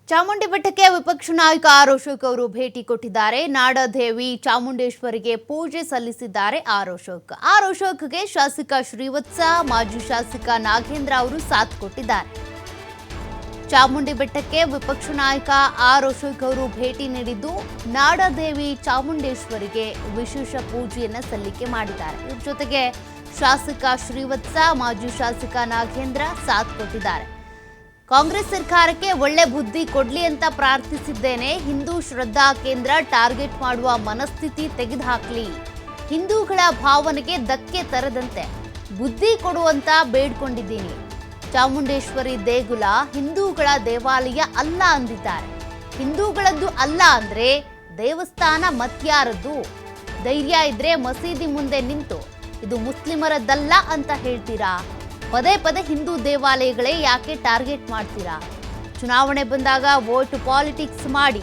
ಚಾಮುಂಡಿ ಬೆಟ್ಟಕ್ಕೆ ವಿಪಕ್ಷ ನಾಯಕ ಆರ್ ಅಶೋಕ್ ಅವರು ಭೇಟಿ ಕೊಟ್ಟಿದ್ದಾರೆ. ನಾಡದೇವಿ ಚಾಮುಂಡೇಶ್ವರಿಗೆ ಪೂಜೆ ಸಲ್ಲಿಸಿದ್ದಾರೆ ಆರ್ ಅಶೋಕ್ಗೆ ಶಾಸಕ ಶ್ರೀವತ್ಸ, ಮಾಜಿ ಶಾಸಕ ನಾಗೇಂದ್ರ ಅವರು ಸಾಥ್ ಕೊಟ್ಟಿದ್ದಾರೆ. ಚಾಮುಂಡಿ ಬೆಟ್ಟಕ್ಕೆ ವಿಪಕ್ಷ ನಾಯಕ ಆರ್ ಅಶೋಕ್ ಅವರು ಭೇಟಿ ನೀಡಿದ್ದು ನಾಡದೇವಿ ಚಾಮುಂಡೇಶ್ವರಿಗೆ ವಿಶೇಷ ಪೂಜೆಯನ್ನು ಸಲ್ಲಿಕೆ ಮಾಡಿದ್ದಾರೆ. ಇದ್ರ ಜೊತೆಗೆ ಶಾಸಕ ಶ್ರೀವತ್ಸ, ಮಾಜಿ ಶಾಸಕ ನಾಗೇಂದ್ರ ಸಾಥ್ ಕೊಟ್ಟಿದ್ದಾರೆ. ಕಾಂಗ್ರೆಸ್ ಸರ್ಕಾರಕ್ಕೆ ಒಳ್ಳೆ ಬುದ್ಧಿ ಕೊಡ್ಲಿ ಅಂತ ಪ್ರಾರ್ಥಿಸಿದ್ದೇನೆ. ಹಿಂದೂ ಶ್ರದ್ಧಾ ಕೇಂದ್ರ ಟಾರ್ಗೆಟ್ ಮಾಡುವ ಮನಸ್ಥಿತಿ ತೆಗೆದುಹಾಕ್ಲಿ. ಹಿಂದೂಗಳ ಭಾವನೆಗೆ ಧಕ್ಕೆ ತರದಂತೆ ಬುದ್ಧಿ ಕೊಡುವಂತ ಬೇಡ್ಕೊಂಡಿದ್ದೀನಿ. ಚಾಮುಂಡೇಶ್ವರಿ ದೇಗುಲ ಹಿಂದೂಗಳ ದೇವಾಲಯ ಅಲ್ಲ ಅಂದಿದ್ದಾರೆ. ಹಿಂದೂಗಳದ್ದು ಅಲ್ಲ ಅಂದ್ರೆ ದೇವಸ್ಥಾನ ಮತ್ಯಾರದ್ದು? ಧೈರ್ಯ ಇದ್ರೆ ಮಸೀದಿ ಮುಂದೆ ನಿಂತು ಇದು ಮುಸ್ಲಿಮರದ್ದಲ್ಲ ಅಂತ ಹೇಳ್ತೀರಾ? ಪದೇ ಪದೇ ಹಿಂದೂ ದೇವಾಲಯಗಳೇ ಯಾಕೆ ಟಾರ್ಗೆಟ್ ಮಾಡ್ತೀರಾ? ಚುನಾವಣೆ ಬಂದಾಗ ವೋಟ್ ಪಾಲಿಟಿಕ್ಸ್ ಮಾಡಿ,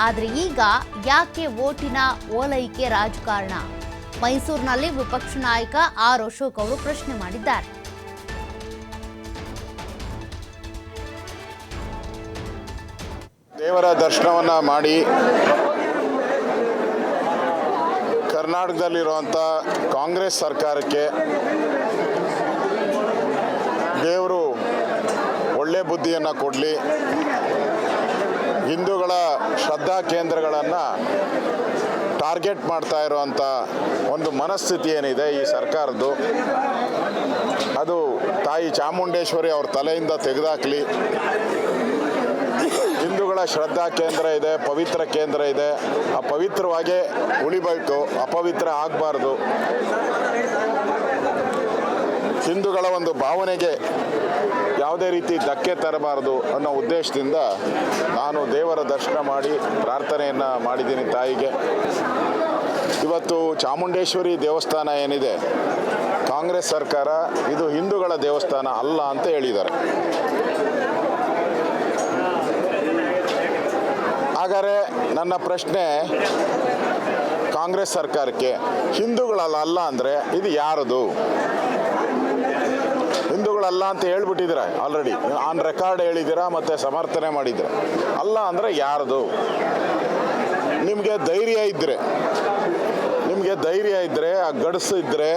ಆದರೆ ಈಗ ಯಾಕೆ ವೋಟಿನ ಓಲೈಕೆ ರಾಜಕಾರಣ? ಮೈಸೂರಿನಲ್ಲಿ ವಿಪಕ್ಷ ನಾಯಕ ಆರ್ ಅಶೋಕ್ ಅವರು ಪ್ರಶ್ನೆ ಮಾಡಿದ್ದಾರೆ. ದೇವರ ದರ್ಶನವನ್ನ ಮಾಡಿ ಕರ್ನಾಟಕದಲ್ಲಿರುವಂಥ ಕಾಂಗ್ರೆಸ್ ಸರ್ಕಾರಕ್ಕೆ ದೇವರು ಒಳ್ಳೆ ಬುದ್ಧಿಯನ್ನು ಕೊಡಲಿ. ಹಿಂದೂಗಳ ಶ್ರದ್ಧಾ ಕೇಂದ್ರಗಳನ್ನು ಟಾರ್ಗೆಟ್ ಮಾಡ್ತಾ ಇರುವಂಥ ಒಂದು ಮನಸ್ಥಿತಿ ಏನಿದೆ ಈ ಸರ್ಕಾರದ್ದು, ಅದು ತಾಯಿ ಚಾಮುಂಡೇಶ್ವರಿ ಅವ್ರ ತಲೆಯಿಂದ ತೆಗೆದಾಕಲಿ. ಹಿಂದೂಗಳ ಶ್ರದ್ಧಾ ಕೇಂದ್ರ ಇದೆ, ಪವಿತ್ರ ಕೇಂದ್ರ ಇದೆ, ಆ ಪವಿತ್ರವಾಗೇ ಉಳಿಬೇಕು, ಅಪವಿತ್ರ ಆಗಬಾರ್ದು. ಹಿಂದೂಗಳ ಒಂದು ಭಾವನೆಗೆ ಯಾವುದೇ ರೀತಿ ಧಕ್ಕೆ ತರಬಾರದು ಅನ್ನೋ ಉದ್ದೇಶದಿಂದ ನಾನು ದೇವರ ದರ್ಶನ ಮಾಡಿ ಪ್ರಾರ್ಥನೆಯನ್ನು ಮಾಡಿದ್ದೀನಿ ತಾಯಿಗೆ. ಇವತ್ತು ಚಾಮುಂಡೇಶ್ವರಿ ದೇವಸ್ಥಾನ ಏನಿದೆ, ಕಾಂಗ್ರೆಸ್ ಸರ್ಕಾರ ಇದು ಹಿಂದೂಗಳ ದೇವಸ್ಥಾನ ಅಲ್ಲ ಅಂತ ಹೇಳಿದ್ದಾರೆ. ಹಾಗಾದರೆ ನನ್ನ ಪ್ರಶ್ನೆ ಕಾಂಗ್ರೆಸ್ ಸರ್ಕಾರಕ್ಕೆ, ಹಿಂದೂಗಳಲ್ಲ ಅಂದರೆ ಇದು ಯಾರದು? ಹಿಂದೂಗಳಲ್ಲ ಅಂತ ಹೇಳ್ಬಿಟ್ಟಿದ್ದೀರ, ಆಲ್ರೆಡಿ ಆನ್ ರೆಕಾರ್ಡ್ ಹೇಳಿದ್ದೀರಾ, ಮತ್ತು ಸಮರ್ಥನೆ ಮಾಡಿದ್ದೀರ. ಅಲ್ಲ ಅಂದರೆ ಯಾರದು? ನಿಮಗೆ ಧೈರ್ಯ ಇದ್ದರೆ ಆ ಗಡಸು ಇದ್ದರೆ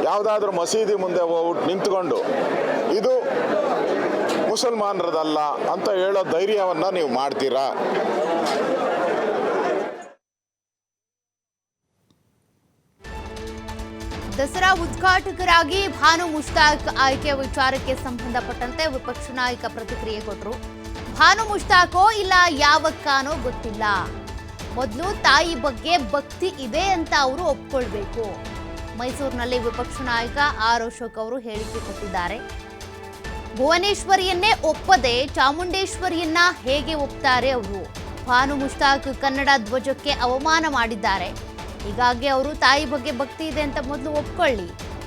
ಯಾವುದಾದ್ರೂ ಮಸೀದಿ ಮುಂದೆ ಹೋಗ್ಬಿಟ್ಟು ನಿಂತ್ಕೊಂಡು ಇದು ಮುಸಲ್ಮಾನರದಲ್ಲ ಅಂತ ಹೇಳೋ ಧೈರ್ಯವನ್ನು ನೀವು ಮಾಡ್ತೀರಾ? ದಸರಾ ಉದ್ಘಾಟಕರಾಗಿ ಭಾನು ಮುಷ್ತಾಕ್ ಆಯ್ಕೆ ವಿಚಾರಕ್ಕೆ ಸಂಬಂಧಪಟ್ಟಂತೆ ವಿಪಕ್ಷ ನಾಯಕ ಪ್ರತಿಕ್ರಿಯೆ ಕೊಟ್ಟರು. ಭಾನು ಮುಷ್ತಾಕೋ ಇಲ್ಲ ಯಾವಕ್ಕಾನೋ ಗೊತ್ತಿಲ್ಲ, ಮೊದಲು ತಾಯಿ ಬಗ್ಗೆ ಭಕ್ತಿ ಇದೆ ಅಂತ ಅವರು ಒಪ್ಕೊಳ್ಬೇಕು. ಮೈಸೂರಿನಲ್ಲಿ ವಿಪಕ್ಷ ನಾಯಕ ಆರ್ ಅಶೋಕ್ ಅವರು ಹೇಳಿಕೆ ಕೊಟ್ಟಿದ್ದಾರೆ. ಭುವನೇಶ್ವರಿಯನ್ನೇ ಒಪ್ಪದೆ ಚಾಮುಂಡೇಶ್ವರಿಯನ್ನ ಹೇಗೆ ಒಪ್ತಾರೆ ಅವರು? ಭಾನು ಮುಷ್ತಾಕ್ ಕನ್ನಡ ಧ್ವಜಕ್ಕೆ ಅವಮಾನ ಮಾಡಿದ್ದಾರೆ. ಹೀಗಾಗಿ ಅವರು ತಾಯಿ ಬಗ್ಗೆ ಭಕ್ತಿ ಇದೆ ಅಂತ ಮೊದಲು ಒಪ್ಕೊಳ್ಳಿ,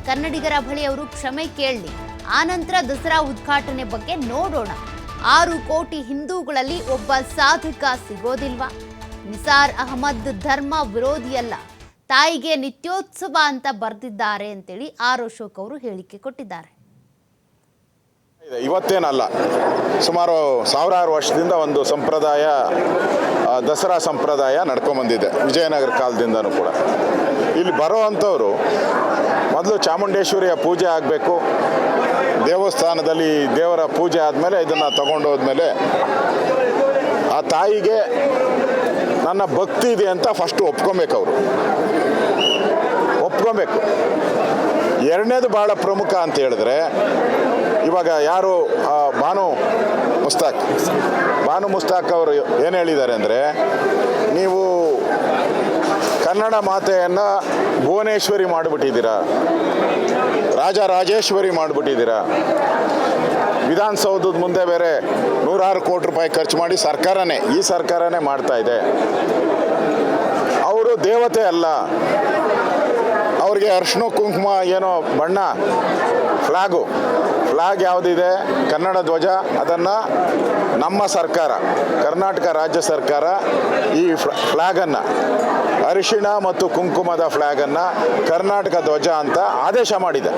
ಕನ್ನಡಿಗರ ಬಳಿ ಅವರು ಕ್ಷಮೆ ಕೇಳಲಿ, ಆನಂತರ ದಸರಾ ಉದ್ಘಾಟನೆ ಬಗ್ಗೆ ನೋಡೋಣ. 6 ಕೋಟಿ ಹಿಂದೂಗಳಲ್ಲಿ ಒಬ್ಬ ಸಾಧಕ ಸಿಗೋದಿಲ್ವಾ? ನಿಸಾರ್ ಅಹಮದ್ ಧರ್ಮ ವಿರೋಧಿಯಲ್ಲ, ತಾಯಿಗೆ ನಿತ್ಯೋತ್ಸವ ಅಂತ ಬರೆದಿದ್ದಾರೆ ಅಂತೇಳಿ ಆರ್ ಅಶೋಕ್ ಅವರು ಹೇಳಿಕೆ ಕೊಟ್ಟಿದ್ದಾರೆ. ಇವತ್ತೇನಲ್ಲ, ಸುಮಾರು ಸಾವಿರಾರು ವರ್ಷದಿಂದ ಒಂದು ಸಂಪ್ರದಾಯ, ದಸರಾ ಸಂಪ್ರದಾಯ ನಡ್ಕೊಂಬಂದಿದೆ ವಿಜಯನಗರ ಕಾಲದಿಂದನೂ ಕೂಡ. ಇಲ್ಲಿ ಬರೋ ಅಂಥವ್ರು ಮೊದಲು ಚಾಮುಂಡೇಶ್ವರಿಯ ಪೂಜೆ ಆಗಬೇಕು. ದೇವಸ್ಥಾನದಲ್ಲಿ ದೇವರ ಪೂಜೆ ಆದಮೇಲೆ ಇದನ್ನು ತಗೊಂಡೋದ್ಮೇಲೆ ಆ ತಾಯಿಗೆ ನನ್ನ ಭಕ್ತಿ ಇದೆ ಅಂತ ಫಸ್ಟು ಒಪ್ಕೊಬೇಕು. ಅವರು ಒಪ್ಕೊಬೇಕು. ಎರಡನೇದು ಭಾಳ ಪ್ರಮುಖ ಅಂತ ಹೇಳಿದ್ರೆ, ಇವಾಗ ಯಾರು ಭಾನು ಮುಸ್ತಾಕ್ ಅವರು ಏನು ಹೇಳಿದ್ದಾರೆ ಅಂದರೆ, ನೀವು ಕನ್ನಡ ಮಾತೆಯನ್ನು ಭುವನೇಶ್ವರಿ ಮಾಡಿಬಿಟ್ಟಿದ್ದೀರಾ, ರಾಜರಾಜೇಶ್ವರಿ ಮಾಡಿಬಿಟ್ಟಿದ್ದೀರಾ. ವಿಧಾನಸೌಧದ ಮುಂದೆ ಬೇರೆ 106 ಕೋಟಿ ರೂಪಾಯಿ ಖರ್ಚು ಮಾಡಿ ಈ ಸರ್ಕಾರನೇ ಮಾಡ್ತಾ ಇದೆ. ಅವರು ದೇವತೆ ಅಲ್ಲ, ಅವ್ರಿಗೆ ಅರ್ಶಿನ ಕುಂಕುಮ ಏನೋ ಬಣ್ಣ, ಫ್ಲಾಗ್ ಯಾವುದಿದೆ ಕನ್ನಡ ಧ್ವಜ, ಅದನ್ನು ನಮ್ಮ ಸರ್ಕಾರ, ಕರ್ನಾಟಕ ರಾಜ್ಯ ಸರ್ಕಾರ ಈ ಫ್ಲಾಗನ್ನು, ಅರಿಶಿಣ ಮತ್ತು ಕುಂಕುಮದ ಫ್ಲಾಗನ್ನು ಕರ್ನಾಟಕ ಧ್ವಜ ಅಂತ ಆದೇಶ ಮಾಡಿದೆ.